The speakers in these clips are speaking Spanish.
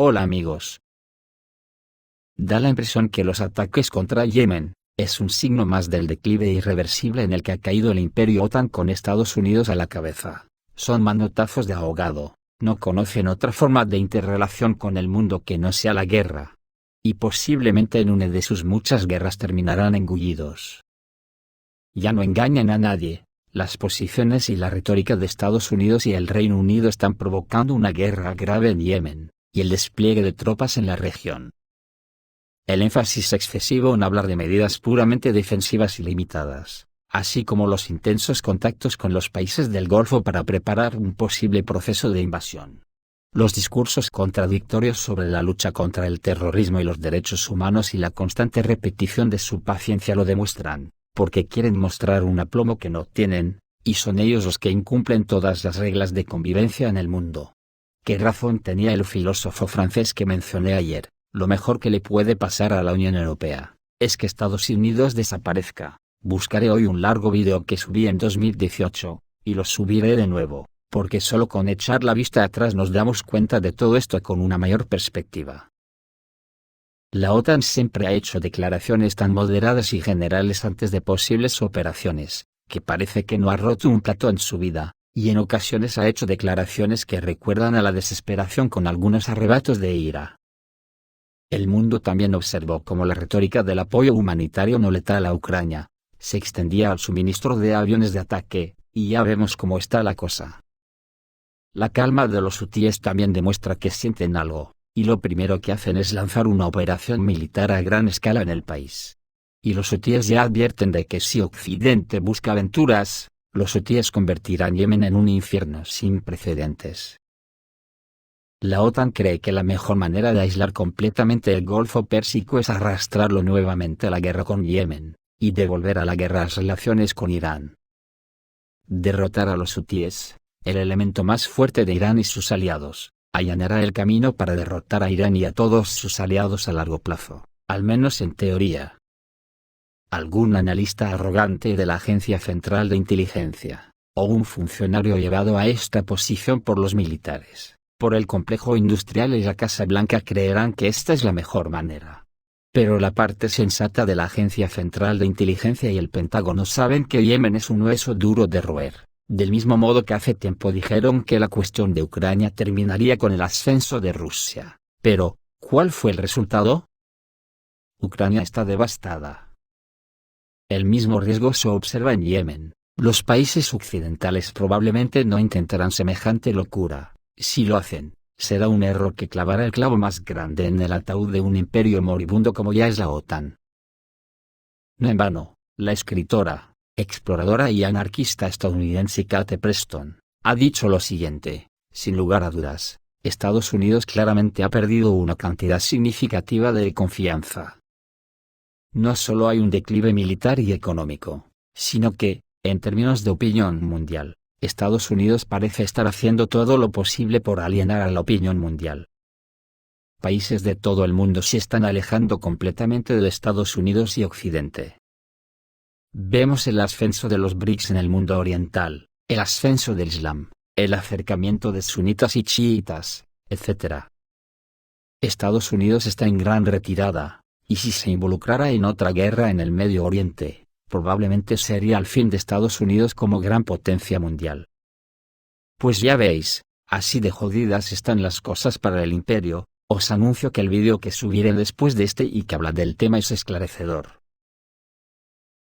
Hola amigos. Da la impresión que los ataques contra Yemen es un signo más del declive irreversible en el que ha caído el imperio OTAN con Estados Unidos a la cabeza. Son manotazos de ahogado, no conocen otra forma de interrelación con el mundo que no sea la guerra. Y posiblemente en una de sus muchas guerras terminarán engullidos. Ya no engañan a nadie, las posiciones y la retórica de Estados Unidos y el Reino Unido están provocando una guerra grave en Yemen, y el despliegue de tropas en la región. El énfasis excesivo en hablar de medidas puramente defensivas y limitadas, así como los intensos contactos con los países del Golfo para preparar un posible proceso de invasión. Los discursos contradictorios sobre la lucha contra el terrorismo y los derechos humanos y la constante repetición de su paciencia lo demuestran, porque quieren mostrar un aplomo que no tienen, y son ellos los que incumplen todas las reglas de convivencia en el mundo. ¿Qué razón tenía el filósofo francés que mencioné ayer? Lo mejor que le puede pasar a la Unión Europea es que Estados Unidos desaparezca. Buscaré hoy un largo video que subí en 2018, y lo subiré de nuevo, porque solo con echar la vista atrás nos damos cuenta de todo esto con una mayor perspectiva. La OTAN siempre ha hecho declaraciones tan moderadas y generales antes de posibles operaciones, que parece que no ha roto un plato en su vida, y en ocasiones ha hecho declaraciones que recuerdan a la desesperación con algunos arrebatos de ira. El mundo también observó cómo la retórica del apoyo humanitario no letal a Ucrania se extendía al suministro de aviones de ataque, y ya vemos cómo está la cosa. La calma de los hutíes también demuestra que sienten algo, y lo primero que hacen es lanzar una operación militar a gran escala en el país. Y los hutíes ya advierten de que si Occidente busca aventuras, los hutíes convertirán Yemen en un infierno sin precedentes. La OTAN cree que la mejor manera de aislar completamente el Golfo Pérsico es arrastrarlo nuevamente a la guerra con Yemen, y devolver a la guerra las relaciones con Irán. Derrotar a los hutíes, el elemento más fuerte de Irán y sus aliados, allanará el camino para derrotar a Irán y a todos sus aliados a largo plazo, al menos en teoría. Algún analista arrogante de la Agencia Central de Inteligencia, o un funcionario llevado a esta posición por los militares, por el complejo industrial y la Casa Blanca creerán que esta es la mejor manera. Pero la parte sensata de la Agencia Central de Inteligencia y el Pentágono saben que Yemen es un hueso duro de roer, del mismo modo que hace tiempo dijeron que la cuestión de Ucrania terminaría con el ascenso de Rusia. Pero, ¿cuál fue el resultado? Ucrania está devastada. El mismo riesgo se observa en Yemen. Los países occidentales probablemente no intentarán semejante locura. Si lo hacen, será un error que clavará el clavo más grande en el ataúd de un imperio moribundo como ya es la OTAN. No en vano, la escritora, exploradora y anarquista estadounidense Kate Preston ha dicho lo siguiente: sin lugar a dudas, Estados Unidos claramente ha perdido una cantidad significativa de confianza. No solo hay un declive militar y económico, sino que, en términos de opinión mundial, Estados Unidos parece estar haciendo todo lo posible por alienar a la opinión mundial. Países de todo el mundo se están alejando completamente de Estados Unidos y Occidente. Vemos el ascenso de los BRICS en el mundo oriental, el ascenso del Islam, el acercamiento de sunitas y chiitas, etc. Estados Unidos está en gran retirada, y si se involucrara en otra guerra en el Medio Oriente, probablemente sería el fin de Estados Unidos como gran potencia mundial. Pues ya veis, así de jodidas están las cosas para el imperio. Os anuncio que el vídeo que subiré después de este y que habla del tema es esclarecedor.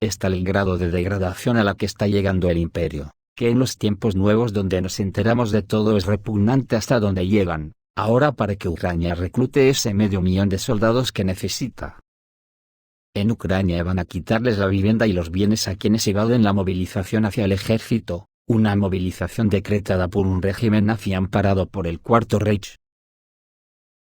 Es tal el grado de degradación a la que está llegando el imperio, que en los tiempos nuevos donde nos enteramos de todo es repugnante hasta donde llegan, ahora para que Ucrania reclute ese 500.000 de soldados que necesita. En Ucrania van a quitarles la vivienda y los bienes a quienes evaden la movilización hacia el ejército, una movilización decretada por un régimen nazi amparado por el Cuarto Reich.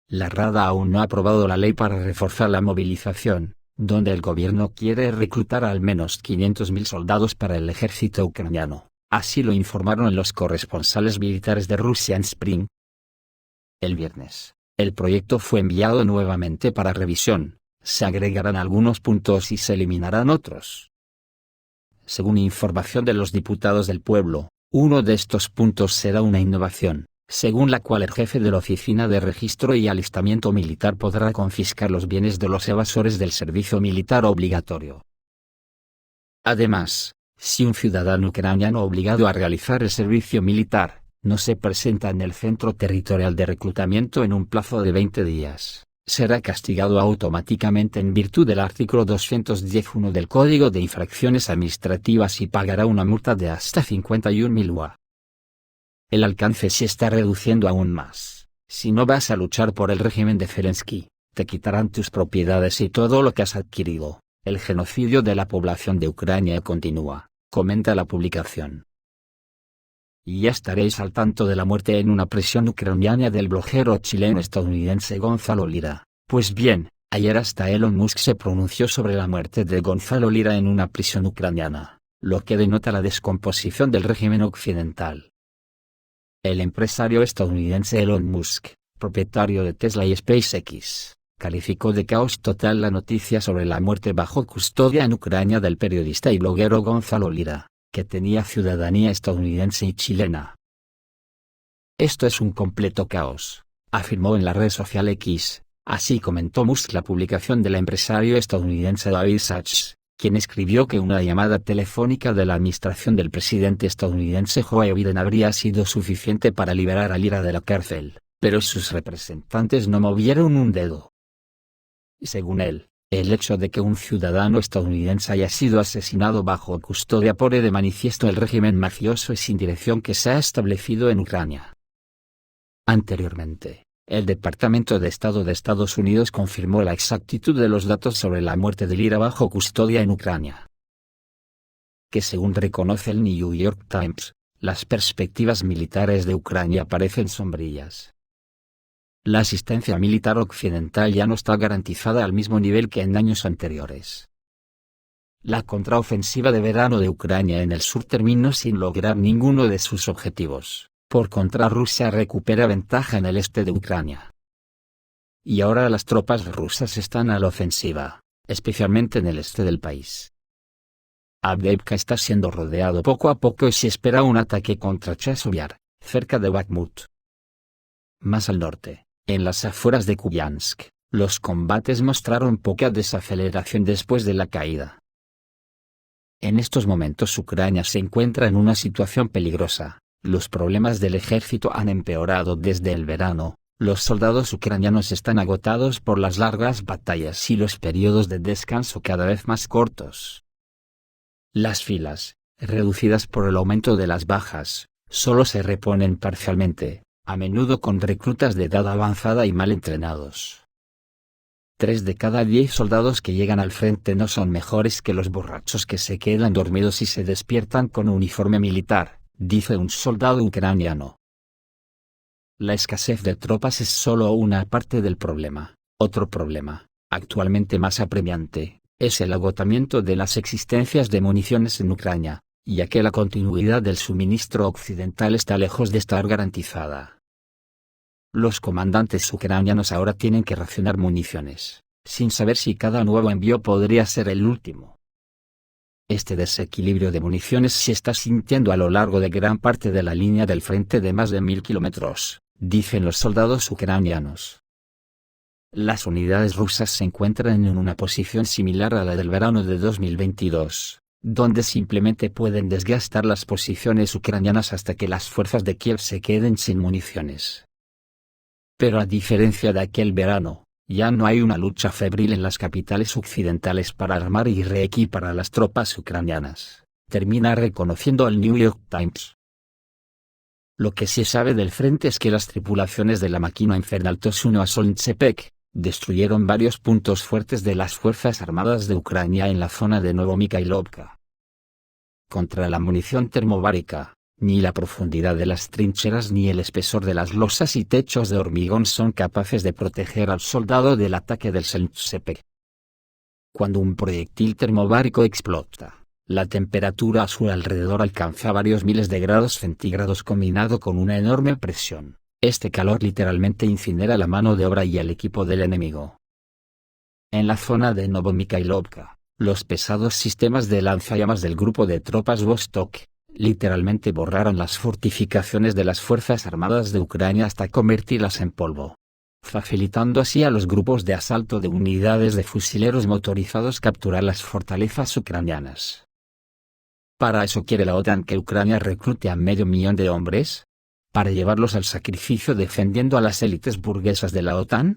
La Rada aún no ha aprobado la ley para reforzar la movilización, donde el gobierno quiere reclutar al menos 500.000 soldados para el ejército ucraniano, así lo informaron los corresponsales militares de Rusia en Spring. El viernes, el proyecto fue enviado nuevamente para revisión. Se agregarán algunos puntos y se eliminarán otros. Según información de los diputados del pueblo, uno de estos puntos será una innovación, según la cual el jefe de la Oficina de Registro y Alistamiento Militar podrá confiscar los bienes de los evasores del servicio militar obligatorio. Además, si un ciudadano ucraniano obligado a realizar el servicio militar, no se presenta en el centro territorial de reclutamiento en un plazo de 20 días, será castigado automáticamente en virtud del artículo 210.1 del Código de Infracciones Administrativas y pagará una multa de hasta 51.000 UA. El alcance se está reduciendo aún más. Si no vas a luchar por el régimen de Zelensky, te quitarán tus propiedades y todo lo que has adquirido. El genocidio de la población de Ucrania continúa, comenta la publicación. Y ya estaréis al tanto de la muerte en una prisión ucraniana del bloguero chileno-estadounidense Gonzalo Lira. Pues bien, ayer hasta Elon Musk se pronunció sobre la muerte de Gonzalo Lira en una prisión ucraniana, lo que denota la descomposición del régimen occidental. El empresario estadounidense Elon Musk, propietario de Tesla y SpaceX, calificó de caos total la noticia sobre la muerte bajo custodia en Ucrania del periodista y bloguero Gonzalo Lira, que tenía ciudadanía estadounidense y chilena. Esto es un completo caos, afirmó en la red social X, así comentó Musk la publicación del empresario estadounidense David Sacks, quien escribió que una llamada telefónica de la administración del presidente estadounidense Joe Biden habría sido suficiente para liberar a Lira de la cárcel, pero sus representantes no movieron un dedo. Según él, el hecho de que un ciudadano estadounidense haya sido asesinado bajo custodia pone de manifiesto el régimen mafioso y sin dirección que se ha establecido en Ucrania. Anteriormente, el Departamento de Estado de Estados Unidos confirmó la exactitud de los datos sobre la muerte de Lira bajo custodia en Ucrania. Que según reconoce el New York Times, las perspectivas militares de Ucrania parecen sombrías. La asistencia militar occidental ya no está garantizada al mismo nivel que en años anteriores. La contraofensiva de verano de Ucrania en el sur terminó sin lograr ninguno de sus objetivos. Por contra, Rusia recupera ventaja en el este de Ucrania. Y ahora las tropas rusas están a la ofensiva, especialmente en el este del país. Avdiivka está siendo rodeado poco a poco y se espera un ataque contra Chasiv, cerca de Bakhmut. Más al norte, en las afueras de Kupiansk, los combates mostraron poca desaceleración después de la caída. En estos momentos Ucrania se encuentra en una situación peligrosa. Los problemas del ejército han empeorado desde el verano, los soldados ucranianos están agotados por las largas batallas y los periodos de descanso cada vez más cortos. Las filas, reducidas por el aumento de las bajas, solo se reponen parcialmente, a menudo con reclutas de edad avanzada y mal entrenados. 3 de cada 10 soldados que llegan al frente no son mejores que los borrachos que se quedan dormidos y se despiertan con uniforme militar, dice un soldado ucraniano. La escasez de tropas es solo una parte del problema. Otro problema, actualmente más apremiante, es el agotamiento de las existencias de municiones en Ucrania, ya que la continuidad del suministro occidental está lejos de estar garantizada. Los comandantes ucranianos ahora tienen que racionar municiones, sin saber si cada nuevo envío podría ser el último. Este desequilibrio de municiones se está sintiendo a lo largo de gran parte de la línea del frente de más de 1000 kilómetros, dicen los soldados ucranianos. Las unidades rusas se encuentran en una posición similar a la del verano de 2022, donde simplemente pueden desgastar las posiciones ucranianas hasta que las fuerzas de Kiev se queden sin municiones. Pero a diferencia de aquel verano, ya no hay una lucha febril en las capitales occidentales para armar y reequipar a las tropas ucranianas, termina reconociendo el New York Times. Lo que se sabe del frente es que las tripulaciones de la máquina infernal Tosuno a Solntsepek destruyeron varios puntos fuertes de las Fuerzas Armadas de Ucrania en la zona de Novomikhailovka. Contra la munición termobárica, ni la profundidad de las trincheras ni el espesor de las losas y techos de hormigón son capaces de proteger al soldado del ataque del Solntsepek. Cuando un proyectil termobárico explota, la temperatura a su alrededor alcanza varios miles de grados centígrados combinado con una enorme presión. Este calor literalmente incinera la mano de obra y el equipo del enemigo. En la zona de Novomikhailovka, los pesados sistemas de lanzallamas del grupo de tropas Vostok, literalmente borraron las fortificaciones de las Fuerzas Armadas de Ucrania hasta convertirlas en polvo, facilitando así a los grupos de asalto de unidades de fusileros motorizados capturar las fortalezas ucranianas. ¿Para eso quiere la OTAN que Ucrania reclute a 500.000 de hombres? ¿Para llevarlos al sacrificio defendiendo a las élites burguesas de la OTAN?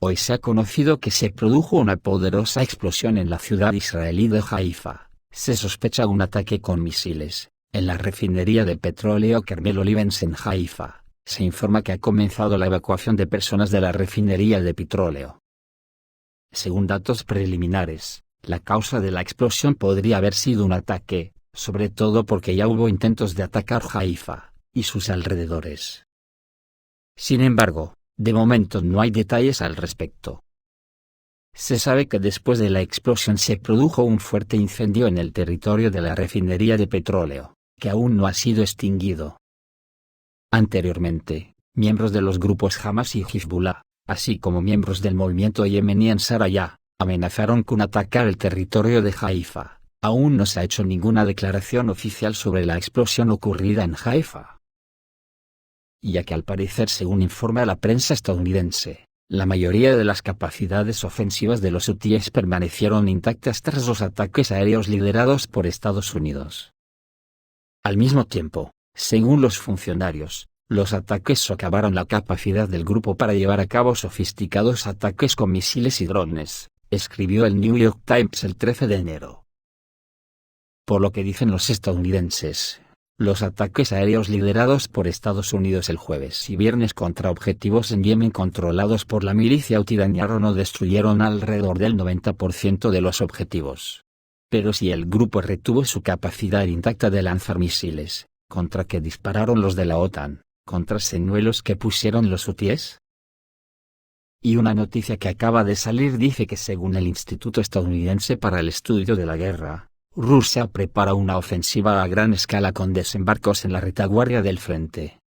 Hoy se ha conocido que se produjo una poderosa explosión en la ciudad israelí de Haifa. Se sospecha un ataque con misiles en la refinería de petróleo Carmel Olivens en Haifa. Se informa que ha comenzado la evacuación de personas de la refinería de petróleo. Según datos preliminares, la causa de la explosión podría haber sido un ataque, sobre todo porque ya hubo intentos de atacar Haifa y sus alrededores. Sin embargo, de momento no hay detalles al respecto. Se sabe que después de la explosión se produjo un fuerte incendio en el territorio de la refinería de petróleo, que aún no ha sido extinguido. Anteriormente, miembros de los grupos Hamas y Hezbollah, así como miembros del movimiento yemení Ansar Allah, amenazaron con atacar el territorio de Haifa. Aún no se ha hecho ninguna declaración oficial sobre la explosión ocurrida en Haifa, ya que al parecer, según informa la prensa estadounidense, la mayoría de las capacidades ofensivas de los hutíes permanecieron intactas tras los ataques aéreos liderados por Estados Unidos. Al mismo tiempo, según los funcionarios, los ataques socavaron la capacidad del grupo para llevar a cabo sofisticados ataques con misiles y drones, escribió el New York Times el 13 de enero. Por lo que dicen los estadounidenses, los ataques aéreos liderados por Estados Unidos el jueves y viernes contra objetivos en Yemen controlados por la milicia hutí dañaron o destruyeron alrededor del 90% de los objetivos. Pero si el grupo retuvo su capacidad intacta de lanzar misiles, ¿contra qué dispararon los de la OTAN? ¿Contra señuelos que pusieron los hutíes? Y una noticia que acaba de salir dice que según el Instituto Estadounidense para el Estudio de la Guerra, Rusia prepara una ofensiva a gran escala con desembarcos en la retaguardia del frente.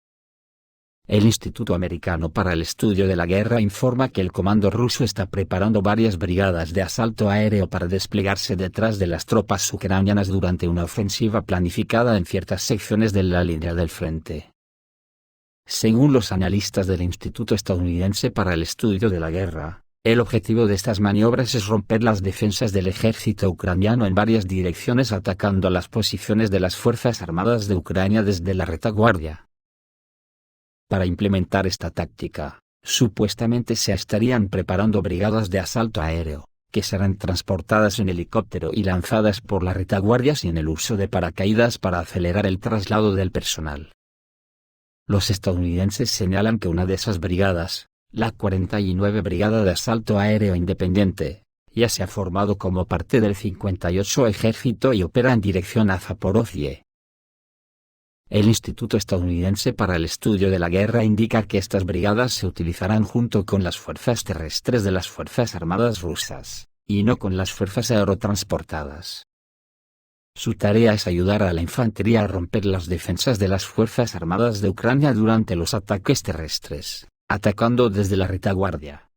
El Instituto Americano para el Estudio de la Guerra informa que el comando ruso está preparando varias brigadas de asalto aéreo para desplegarse detrás de las tropas ucranianas durante una ofensiva planificada en ciertas secciones de la línea del frente. Según los analistas del Instituto Estadounidense para el Estudio de la Guerra, el objetivo de estas maniobras es romper las defensas del ejército ucraniano en varias direcciones atacando las posiciones de las Fuerzas Armadas de Ucrania desde la retaguardia. Para implementar esta táctica, supuestamente se estarían preparando brigadas de asalto aéreo, que serán transportadas en helicóptero y lanzadas por la retaguardia sin el uso de paracaídas para acelerar el traslado del personal. Los estadounidenses señalan que una de esas brigadas, la 49 Brigada de Asalto Aéreo Independiente, ya se ha formado como parte del 58 Ejército y opera en dirección a Zaporozhye. El Instituto Estadounidense para el Estudio de la Guerra indica que estas brigadas se utilizarán junto con las fuerzas terrestres de las Fuerzas Armadas rusas, y no con las fuerzas aerotransportadas. Su tarea es ayudar a la infantería a romper las defensas de las Fuerzas Armadas de Ucrania durante los ataques terrestres, atacando desde la retaguardia.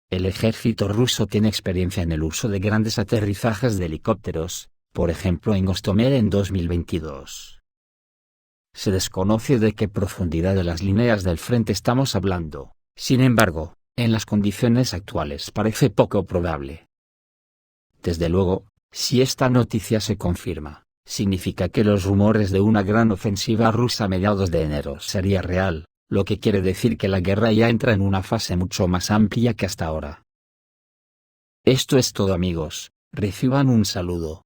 El ejército ruso tiene experiencia en el uso de grandes aterrizajes de helicópteros, por ejemplo en Gostomel en 2022. Se desconoce de qué profundidad de las líneas del frente estamos hablando, sin embargo, en las condiciones actuales parece poco probable. Desde luego, si esta noticia se confirma, significa que los rumores de una gran ofensiva rusa a mediados de enero sería real, lo que quiere decir que la guerra ya entra en una fase mucho más amplia que hasta ahora. Esto es todo amigos, reciban un saludo.